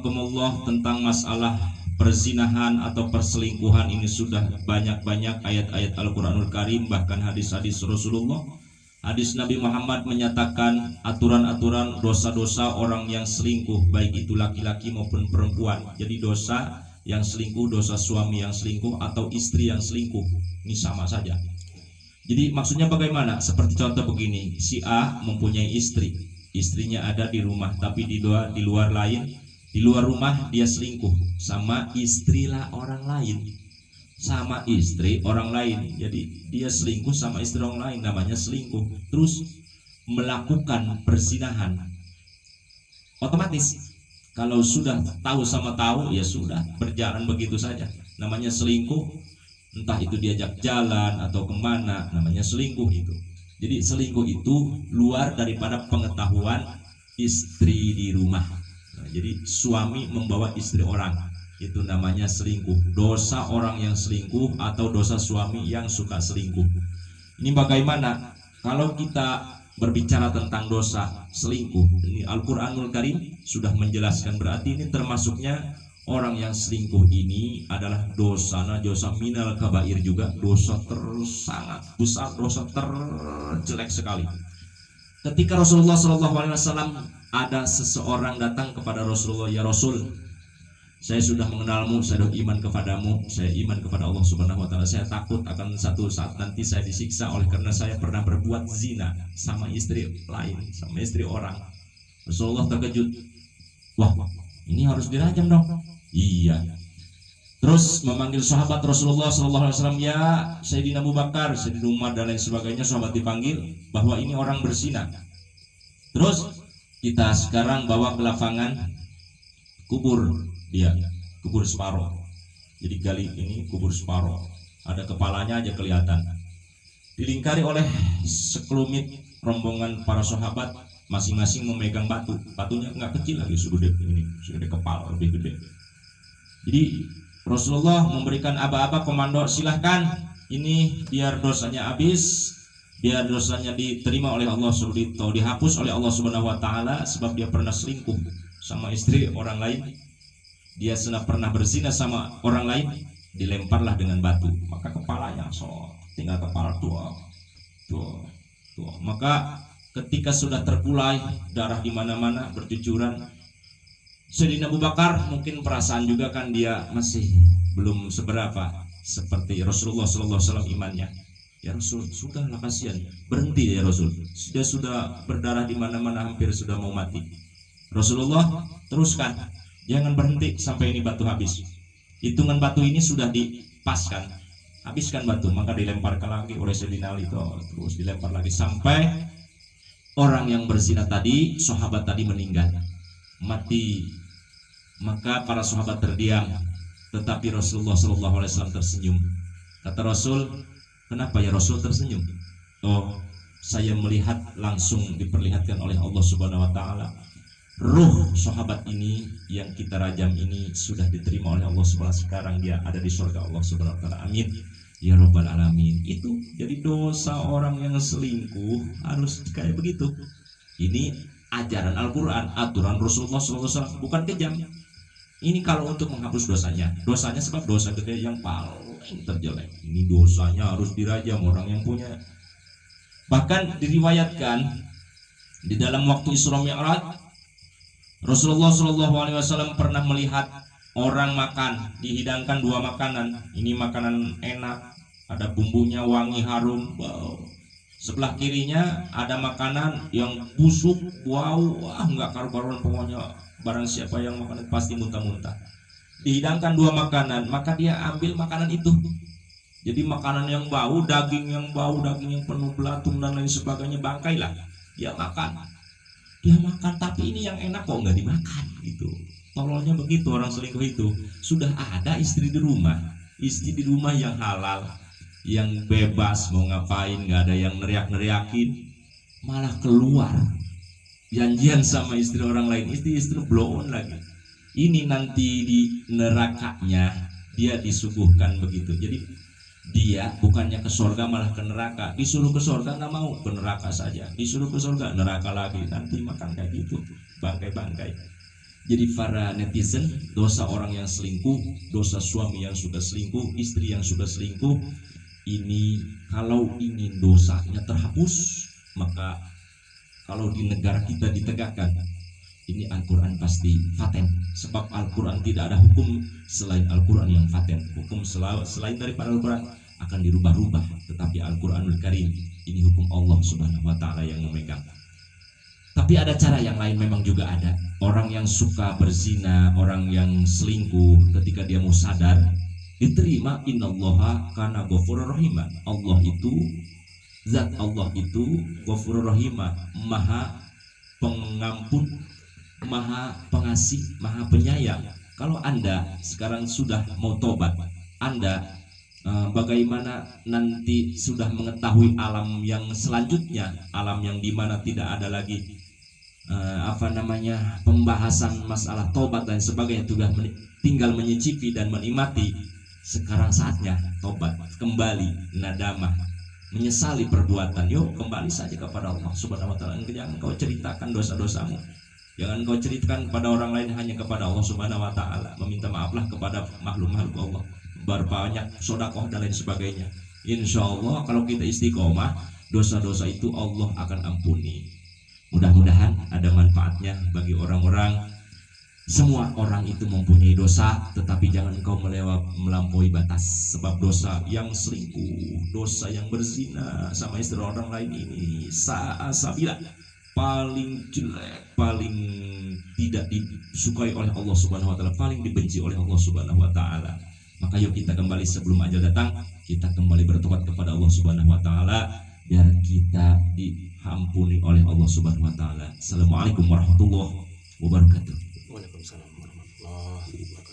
rahimakumullah, tentang masalah perzinahan atau perselingkuhan ini sudah banyak-banyak ayat-ayat Al-Quranul Karim, bahkan hadis-hadis Rasulullah. Hadis Nabi Muhammad menyatakan aturan-aturan dosa-dosa orang yang selingkuh, baik itu laki-laki maupun perempuan. Jadi dosa yang selingkuh, dosa suami yang selingkuh, atau istri yang selingkuh, ini sama saja. Jadi maksudnya bagaimana? Seperti contoh begini, si A mempunyai istri, istrinya ada di rumah, tapi di luar rumah dia selingkuh sama istrilah orang lain, sama istri orang lain. Jadi dia selingkuh sama istri orang lain, namanya selingkuh. Terus melakukan perzinahan, otomatis kalau sudah tahu sama tahu, ya sudah berjalan begitu saja, namanya selingkuh. Entah itu diajak jalan atau kemana, namanya selingkuh itu. Jadi selingkuh itu luar daripada pengetahuan istri di rumah. Nah, jadi suami membawa istri orang, itu namanya selingkuh. Dosa orang yang selingkuh atau dosa suami yang suka selingkuh. Ini bagaimana kalau kita berbicara tentang dosa selingkuh? Ini Al-Quranul Karim sudah menjelaskan, berarti ini termasuknya orang yang selingkuh ini adalah dosa minal kabair, juga dosa sangat besar, dosa terjelek sekali. Ketika Rasulullah SAW, ada seseorang datang kepada Rasulullah, ya Rasul, saya sudah mengenalmu, saya sudah iman kepadamu, saya iman kepada Allah Subhanahu Wa Taala. Saya takut akan satu saat nanti saya disiksa oleh karena saya pernah berbuat zina sama istri lain, sama istri orang. Rasulullah terkejut, wah ini harus dirajam dong. Iya. Terus memanggil sahabat Rasulullah SAW, ya Sayyidina Abu Bakar, Sayyidina Umar dan lain sebagainya. Sahabat dipanggil bahwa ini orang berzina. Terus kita sekarang bawa ke lapangan, kubur dia, kubur separuh. Jadi gali ini kubur separuh, ada kepalanya aja kelihatan. Dilingkari oleh sekelumit rombongan para sahabat, masing-masing memegang batu. Batunya nggak kecil lagi, sudah ini, sudah kepala lebih gede. Jadi Rasulullah memberikan aba-aba komando, silahkan ini biar dosanya habis, biar dosanya diterima oleh Allah Subhanahu, dihapus oleh Allah Subhanahu Wa Taala, sebab dia pernah selingkuh sama istri orang lain, dia sudah pernah berzina sama orang lain, dilemparlah dengan batu, maka kepalanya tinggal kepala tua. Maka ketika sudah terkulai darah di mana-mana bercucuran, Sayyidina Abu Bakar mungkin perasaan juga kan, dia masih belum seberapa seperti Rasulullah SAW imannya. Ya Rasul, sudahlah kasihan, berhenti ya Rasul. Sudah berdarah di mana-mana, hampir sudah mau mati. Rasulullah teruskan, jangan berhenti sampai ini batu habis. Hitungan batu ini sudah dipaskan, habiskan batu, maka dilemparkan lagi oleh Sayyidina Ali. Terus dilempar lagi sampai orang yang berzina tadi, sahabat tadi meninggal, mati. Maka para sahabat terdiam, tetapi Rasulullah SAW tersenyum. Kata Rasul, kenapa ya Rasul tersenyum? Oh, saya melihat langsung diperlihatkan oleh Allah Subhanahu Wa Taala, ruh sahabat ini yang kita rajam ini sudah diterima oleh Allah Subhanahu Wa Taala. Sekarang dia ada di surga Allah Subhanahu Wa Taala. Amin ya Rabbal Alamin. Itu jadi dosa orang yang selingkuh harus kayak begitu. Ini ajaran Al-Quran, aturan Rasulullah SAW, bukan kejam. Ini kalau untuk menghapus dosanya sebab dosa gede yang paling terjelek. Ini dosanya harus dirajam orang yang punya. Bahkan diriwayatkan di dalam waktu Isra Mi'raj, Rasulullah SAW pernah melihat orang makan, dihidangkan dua makanan. Ini makanan enak, ada bumbunya wangi harum, wow. Sebelah kirinya ada makanan yang busuk, wow, wah nggak karu-karuan pokoknya. Barang siapa yang makan pasti muntah-muntah. Dihidangkan dua makanan, maka dia ambil makanan itu. Jadi makanan yang bau, daging yang penuh belatung dan lain sebagainya, bangkai lah. Dia makan, tapi ini yang enak kok nggak dimakan gitu. Tololnya begitu orang selingkuh itu. Sudah ada istri di rumah yang halal, yang bebas mau ngapain, nggak ada yang neriak-neriakin, malah keluar janjian sama istri orang lain, istri blow on lagi. Ini nanti di nerakanya dia disuguhkan begitu. Jadi dia bukannya ke surga malah ke neraka. Disuruh ke surga nggak mau, ke neraka saja. Disuruh ke surga, neraka lagi, nanti makan kayak gitu, bangkai-bangkai. Jadi para netizen, dosa orang yang selingkuh, dosa suami yang sudah selingkuh, istri yang sudah selingkuh, ini kalau ingin dosanya terhapus, maka kalau di negara kita ditegakkan, ini Al-Quran pasti paten. Sebab Al-Quran tidak ada hukum selain Al-Quran yang paten. Hukum selain daripada Al-Quran akan dirubah-rubah, tetapi Al-Quranul Karim ini hukum Allah Subhanahu wa Ta'ala yang memegang. Tapi ada cara yang lain, memang juga ada. Orang yang suka berzina, orang yang selingkuh, ketika dia mau sadar, diterima. Innallaha kana ghafurur rahima. Allah itu, zat Allah itu ghafurur rahima, maha pengampun, maha pengasih, maha penyayang. Kalau Anda sekarang sudah mau tobat, Anda bagaimana nanti sudah mengetahui alam yang selanjutnya, alam yang dimana tidak ada lagi pembahasan masalah tobat dan sebagainya, tinggal menyicipi dan menikmati. Sekarang saatnya tobat, kembali, nadamah, menyesali perbuatan. Yuk kembali saja kepada Allah Subhanahu wa Ta'ala. Jangan kau ceritakan dosa-dosamu, jangan kau ceritakan kepada orang lain, hanya kepada Allah Subhanahu wa Ta'ala. Meminta maaflah kepada makhluk-makhluk Allah, berbanyak sedekah dan lain sebagainya. Insya Allah kalau kita istiqomah, dosa-dosa itu Allah akan ampuni. Mudah-mudahan ada manfaatnya bagi orang-orang. Semua orang itu mempunyai dosa, tetapi jangan engkau melampaui batas. Sebab dosa yang selingkuh, dosa yang berzina sama istri orang lain ini sabila paling jelek, paling tidak disukai oleh Allah Subhanahu wa Ta'ala, paling dibenci oleh Allah Subhanahu wa Ta'ala. Maka yuk kita kembali sebelum ajal datang, kita kembali bertobat kepada Allah Subhanahu wa Ta'ala, biar kita diampuni oleh Allah Subhanahu wa Ta'ala. Assalamualaikum warahmatullahi wabarakatuh. Waalaikumsalam warahmatullahi wabarakatuh.